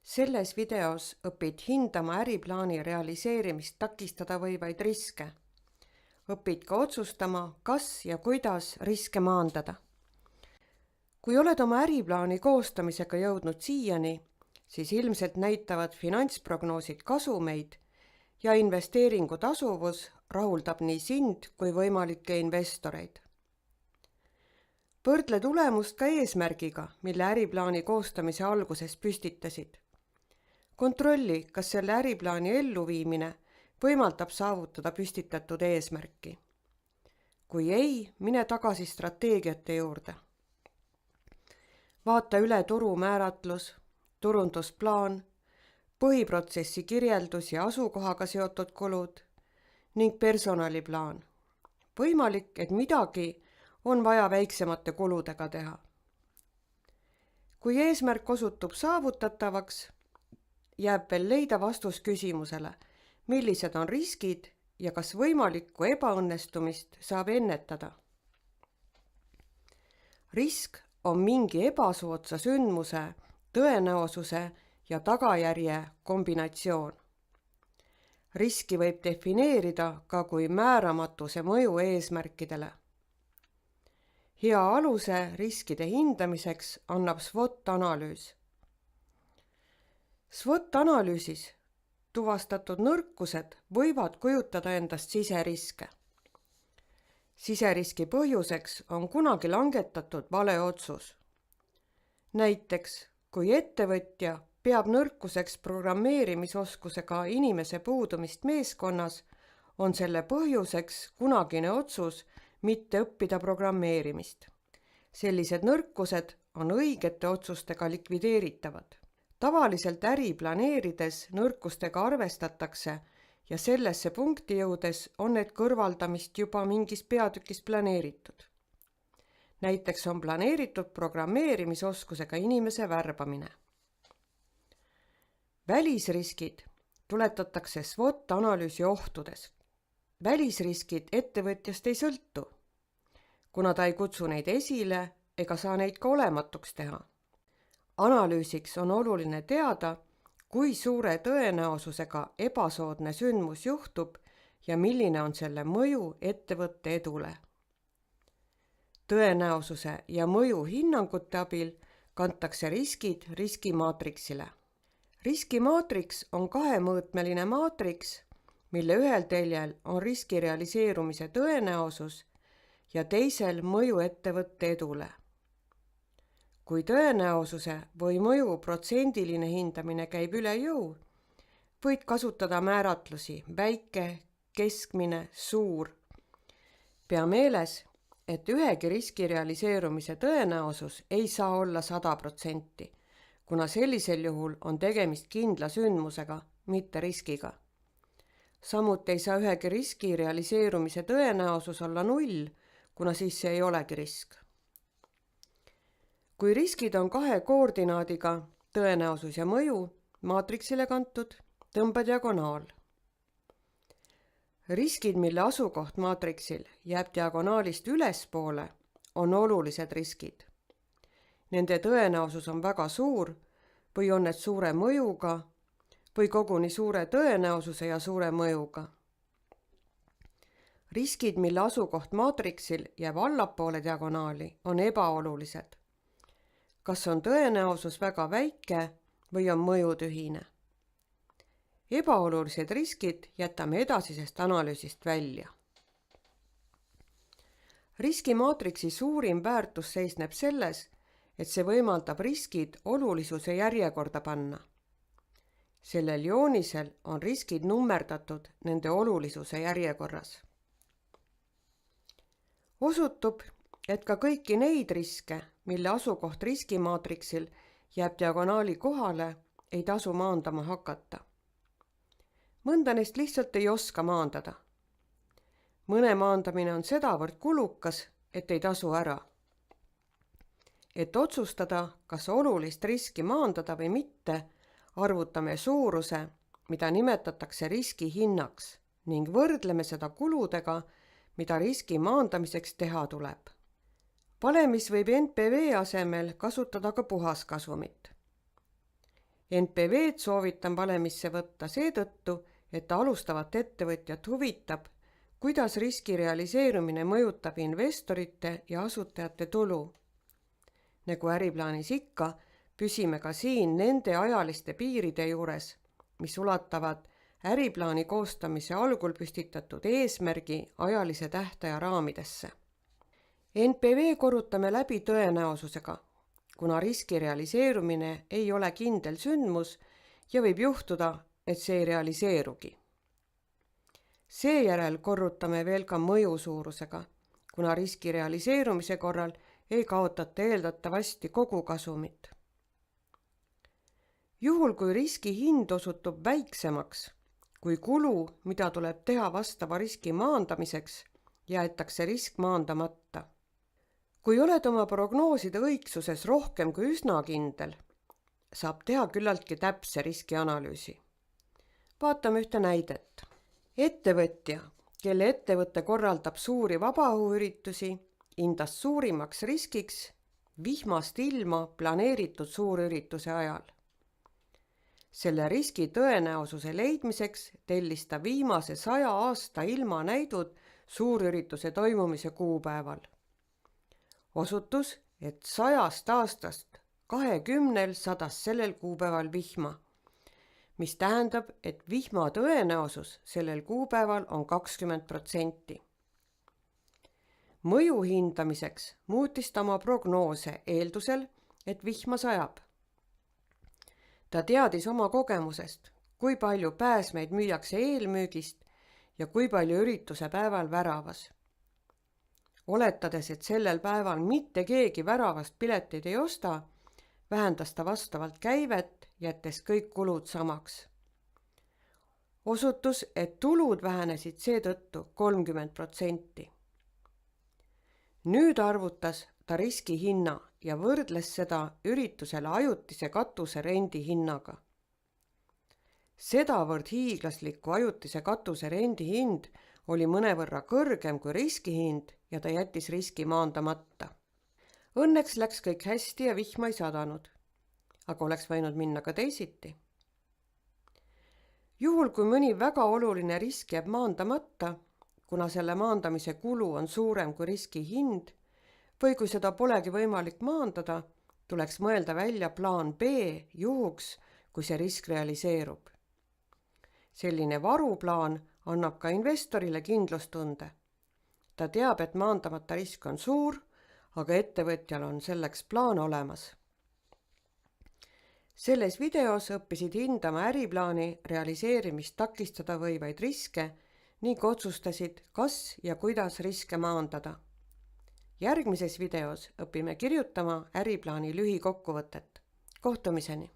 Selles videos õpid hindama äriplaani realiseerimist takistada võivaid riske. Õpid ka otsustama, kas ja kuidas riske maandada. Kui oled oma äriplaani koostamisega jõudnud siiani, siis ilmselt näitavad finantsprognoosid kasumeid ja investeeringu tasuvus rahuldab nii sind kui võimalikke investoreid. Võrdle tulemust ka eesmärgiga, mille äriplaani koostamise alguses püstitasid. Kontrolli, kas selle äriplaani elluviimine võimaldab saavutada püstitatud eesmärki. Kui ei, mine tagasi strateegiate juurde. Vaata üle turu määratlus, turundusplaan, põhiprotsessi kirjeldus ja asukohaga seotud kulud ning personaliplaan. Võimalik, et midagi on vaja väiksemate kuludega teha. Kui eesmärk osutub saavutatavaks, jääb veel leida vastus küsimusele, millised on riskid ja kas võimalikku ebaõnnestumist saab ennetada. Risk on mingi ebasoodsa sündmuse, tõenäosuse ja tagajärje kombinatsioon. Riski võib defineerida ka kui määramatuse mõju eesmärkidele. Hea aluse riskide hindamiseks annab SWOT-analüüs. SWOT-analüüsis tuvastatud nõrkused võivad kujutada endast siseriske. Siseriski põhjuseks on kunagi langetatud vale otsus. Näiteks, kui ettevõtja peab nõrkuseks programmeerimisoskusega inimese puudumist meeskonnas, on selle põhjuseks kunagine otsus mitte õppida programmeerimist. Sellised nõrkused on õigete otsustega likvideeritavad. Tavaliselt äri planeerides nõrkustega arvestatakse ja sellesse punkti jõudes on need kõrvaldamist juba mingis peatükis planeeritud. Näiteks on planeeritud programmeerimisoskusega inimese värbamine. Välisriskid tuletatakse SWOT-analüüsi ohtudes. Välisriskid ettevõtjast ei sõltu, kuna ta ei kutsu neid esile ega saa neid ka olematuks teha. Analüüsiks on oluline teada, kui suure tõenäosusega ebasoodne sündmus juhtub ja milline on selle mõju ettevõtte edule. Tõenäosuse ja mõju hinnangute abil kantakse riskid riskimaatriksile. Riskimaatriks on kahemõõtmeline maatriks, mille ühel teljel on riski realiseerumise tõenäosus ja teisel mõju ettevõtte edule. Kui tõenäosuse või mõju protsendiline hindamine käib üle jõu, võid kasutada määratlusi väike, keskmine, suur. Pea meeles, et ühegi riski realiseerumise tõenäosus ei saa olla 100%, kuna sellisel juhul on tegemist kindla sündmusega, mitte riskiga. Samuti ei saa ühegi riski realiseerumise tõenäosus olla 0, kuna siis see ei olegi risk. Kui riskid on kahe koordinaadiga, tõenäosus ja mõju, maatriksile kantud, tõmba diagonaal. Riskid, mille asukoht maatriksil jääb diagonaalist ülespoole, on olulised riskid. Nende tõenäosus on väga suur või on need suure mõjuga või koguni suure tõenäosuse ja suure mõjuga. Riskid, mille asukoht maatriksil jääb allapoole diagonaali, on ebaolulised. Kas on tõenäosus väga väike või on mõju tühine. Ebaolulised riskid jätame edasisest analüüsist välja. Riskimaatriksi suurim väärtus seisneb selles, et see võimaldab riskid olulisuse järjekorda panna. Sellel joonisel on riskid nummerdatud nende olulisuse järjekorras. Osutub, et ka kõiki neid riske, mille asukoht riskimaatriksil jääb diagonaali kohale, ei tasu maandama hakata. Mõnda neist lihtsalt ei oska maandada. Mõne maandamine on sedavõrd kulukas, et ei tasu ära. Et otsustada, kas olulist riski maandada või mitte, arvutame suuruse, mida nimetatakse riski hinnaks ning võrdleme seda kuludega, mida riski maandamiseks teha tuleb. Valemis võib NPV asemel kasutada ka puhaskasumit. NPV-d soovitan valemisse võtta seetõttu, et alustavat ettevõtjat huvitab, kuidas riski realiseerumine mõjutab investorite ja asutajate tulu. Nagu äriplaanis ikka, püsime ka siin nende ajaliste piiride juures, mis ulatavad äriplaani koostamise algul püstitatud eesmärgi ajalise tähtaja raamidesse. NPV korrutame läbi tõenäosusega, kuna riski realiseerumine ei ole kindel sündmus ja võib juhtuda, et see ei realiseerugi. Seejärel korrutame veel ka mõju suurusega, kuna riski realiseerumise korral ei kaotata eeldatavasti kogu kasumit. Juhul, kui riski hind osutub väiksemaks kui kulu, mida tuleb teha vastava riski maandamiseks, jäetakse risk maandamata. Kui oled oma prognooside õigsuses rohkem kui üsna kindel, saab teha küllaltki täpse riskianalüüsi. Vaatame ühte näidet. Ettevõtja, kelle ettevõte korraldab suuri vabaõhuüritusi, hindas suurimaks riskiks vihmast ilma planeeritud suurürituse ajal. Selle riski tõenäosuse leidmiseks tellis ta viimase 100 aasta ilmanäidud suurürituse toimumise kuupäeval. Osutus, et 100 aastast 20 sadas sellel kuupäeval vihma, mis tähendab, et vihma tõenäosus sellel kuupäeval on 20%. Mõju hindamiseks muutis ta oma prognoose eeldusel, et vihma sajab. Ta teadis oma kogemusest, kui palju pääsmeid müüakse eelmüügist ja kui palju ürituse päeval väravas. Oletades, et sellel päeval mitte keegi väravast pileteid ei osta, vähendas ta vastavalt käivet, jättes kõik kulud samaks. Osutus, et tulud vähenesid seetõttu 30%. Nüüd arvutas ta riski hinna ja võrdles seda üritusele ajutise katuse rendi hinnaga. Sedavõrd hiiglasliku ajutise katuse rendi hind oli mõnevõrra kõrgem kui riskihind ja ta jättis riski maandamata. Õnneks läks kõik hästi ja vihma ei sadanud, aga oleks võinud minna ka teisiti. Juhul, kui mõni väga oluline risk jääb maandamata, kuna selle maandamise kulu on suurem kui riski hind, või kui seda polegi võimalik maandada, tuleks mõelda välja plaan B juhuks, kui see risk realiseerub. Selline varuplaan annab ka investorile kindlustunde. Ta teab, et maandamata risk on suur, aga ettevõtjal on selleks plaan olemas. Selles videos õppisid hindama äriplaani realiseerimist takistada võivaid riske ning otsustasid, kas ja kuidas riske maandada. Järgmises videos õpime kirjutama äriplaani lühikokkuvõtet. Kohtumiseni!